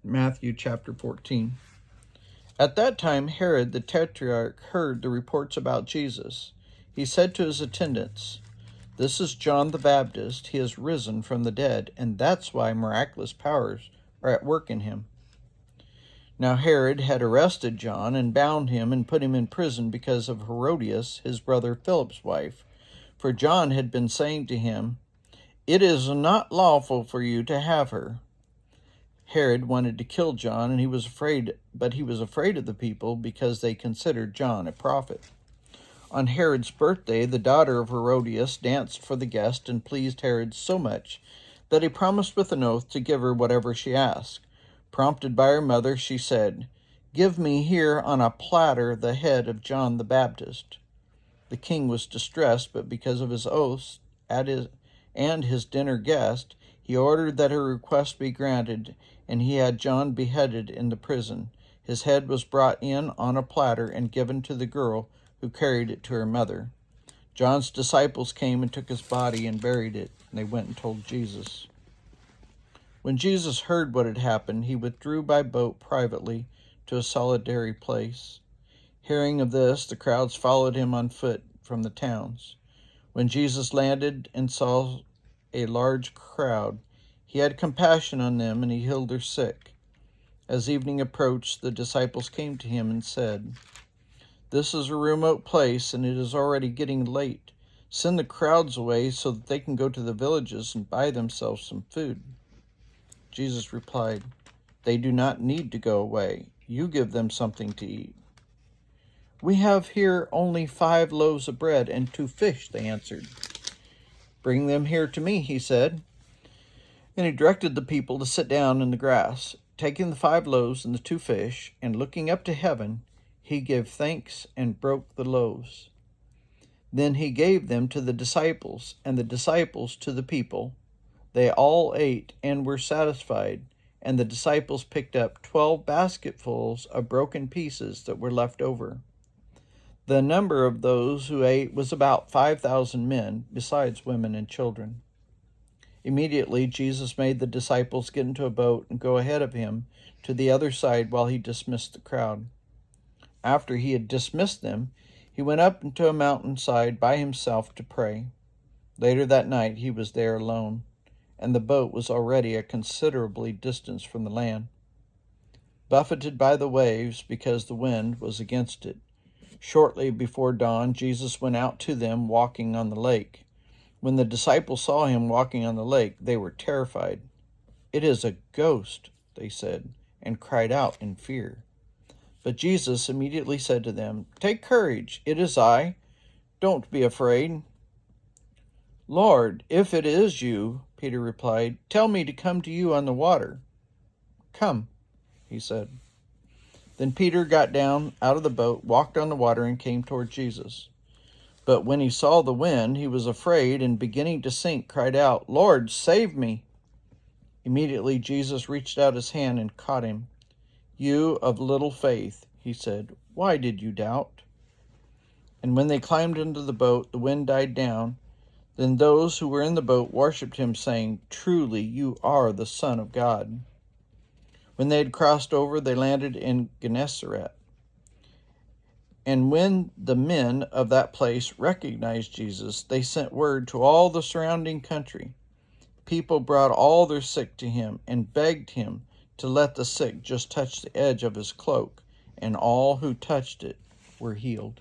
Matthew chapter 14. At that time Herod the Tetrarch heard the reports about Jesus. He said to his attendants, "This is John the Baptist. He has risen from the dead, and that's why miraculous powers are at work in him." Now Herod had arrested John and bound him and put him in prison because of Herodias, his brother Philip's wife. For John had been saying to him, "It is not lawful for you to have her." Herod wanted to kill John, and he was afraid of the people because they considered John a prophet. On Herod's birthday, the daughter of Herodias danced for the guest and pleased Herod so much that he promised with an oath to give her whatever she asked. Prompted by her mother, she said, "Give me here on a platter the head of John the Baptist." The king was distressed, but because of his oaths and his dinner guest, he ordered that her request be granted, and he had John beheaded in the prison. His head was brought in on a platter and given to the girl, who carried it to her mother. John's disciples came and took his body and buried it, and they went and told Jesus. When Jesus heard what had happened, he withdrew by boat privately to a solitary place. Hearing of this, the crowds followed him on foot from the towns. When Jesus landed and saw a large crowd, he had compassion on them, and he healed their sick. As evening approached, the disciples came to him and said, "This is a remote place, and it is already getting late. Send the crowds away so that they can go to the villages and buy themselves some food." Jesus replied, "They do not need to go away. You give them something to eat." "We have here only 5 loaves of bread and 2 fish," they answered. "Bring them here to me," he said. And he directed the people to sit down in the grass. Taking the 5 loaves and the 2 fish, and looking up to heaven, he gave thanks and broke the loaves. Then he gave them to the disciples, and the disciples to the people. They all ate and were satisfied, and the disciples picked up 12 basketfuls of broken pieces that were left over. The number of those who ate was about 5,000 men, besides women and children. Immediately Jesus made the disciples get into a boat and go ahead of him to the other side while he dismissed the crowd. After he had dismissed them, he went up into a mountainside by himself to pray. Later that night he was there alone, and the boat was already a considerable distance from the land. Buffeted by the waves because the wind was against it, shortly before dawn Jesus went out to them walking on the lake. When the disciples saw him walking on the lake, they were terrified. "It is a ghost," they said, and cried out in fear. But Jesus immediately said to them, "Take courage, it is I. Don't be afraid." "Lord, if it is you," Peter replied, "tell me to come to you on the water." "Come," he said. Then Peter got down out of the boat, walked on the water, and came toward Jesus. But when he saw the wind, he was afraid, and beginning to sink, cried out, "Lord, save me!" Immediately Jesus reached out his hand and caught him. "You of little faith," he said, "why did you doubt?" And when they climbed into the boat, the wind died down. Then those who were in the boat worshipped him, saying, "Truly you are the Son of God." When they had crossed over, they landed in Gennesaret. And when the men of that place recognized Jesus, they sent word to all the surrounding country. People brought all their sick to him and begged him to let the sick just touch the edge of his cloak, and all who touched it were healed.